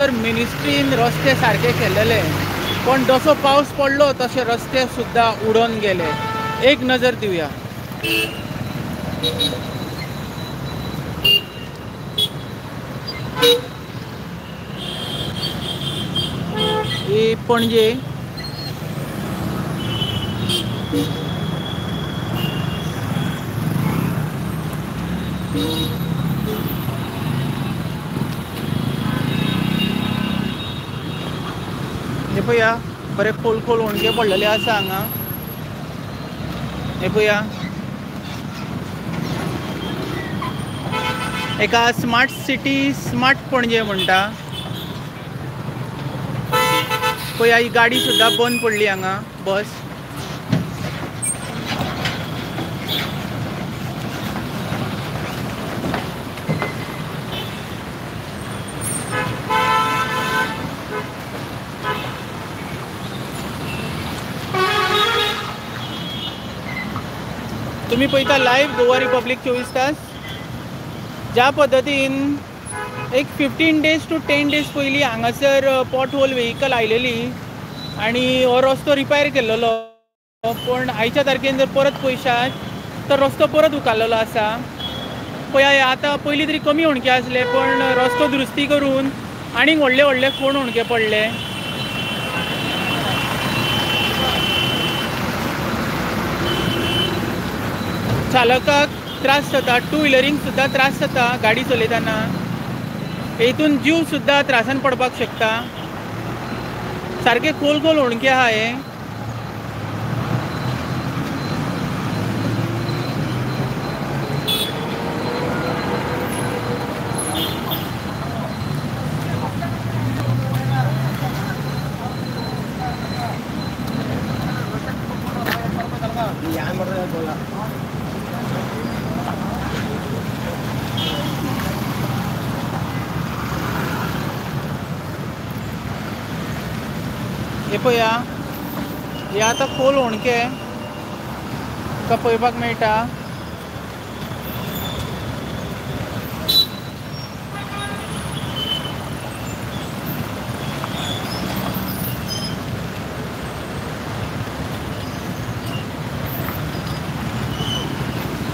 तर मिनिस्ट्रीन रस्ते सारखे केलेले, पण जसो पाऊस पडलो तसे रस्ते सुद्धा उडून गेले. एक नजर देऊया. ही पणजे हे पळया, बरे खोल खोल उणके पडलेले आसा हांगा. हे पळया, एका स्मार्ट सिटी स्मार्ट पणजे म्हणटा. पळया, ही गाडी सुद्धा बंद पडली हांगा, बस. तुम्ही पळयता लाईव्ह गोवा रिपब्लीक 24 तास. ज्या पद्दतीन एक 15 days to 10 days पयलीं हांगासर पॉट होल व्हेहिकल आयलेली आनी हो रस्तो रिपेर केल्लो, पण आयच्या तारखेन जर परत पळयशात तर रस्तो परत उखालेलो आसा. पळया, आतां पयलीं तरी कमी उणके आसले, पण रस्तो दुरुस्ती करून आनीक व्हडले व्हडले कोण उणके पडले. चालकाक त्रास जाता, टू व्हिलरींक सुद्धा त्रास जाता गाडी चलयतना. हेतून जीव सुद्धा त्रासान पडपाक शकता. सारखे खोल खोल उणके आहा हे. हे पळया, हे आतां खोल उणके तुका पळोवपाक मेळटा.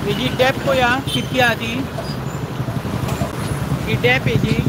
हेजी डॅप पळया कितली आहा ती. ही डॅप हेजी.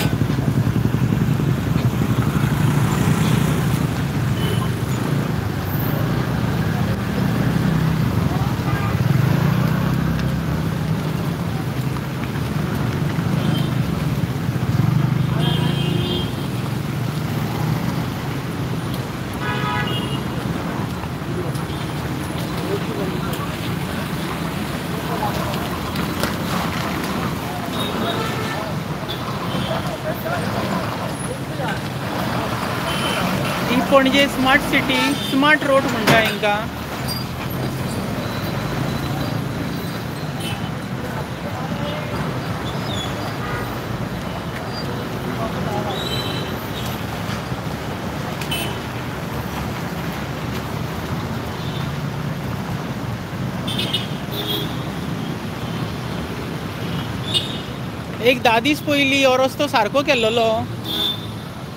ही पणजे स्मार्ट सिटी स्मार्ट रोड म्हणटा हिंका. एक 10 दीस पयलीं हो रस्तो सारको केल्लो,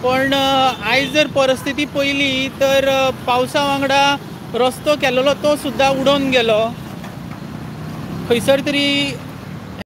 पण आयज जर परिस्थिती पयली तर पावसा वांगडा रस्तो केल्लो तो सुद्धा उडोवन गेलो. खंयसर तरी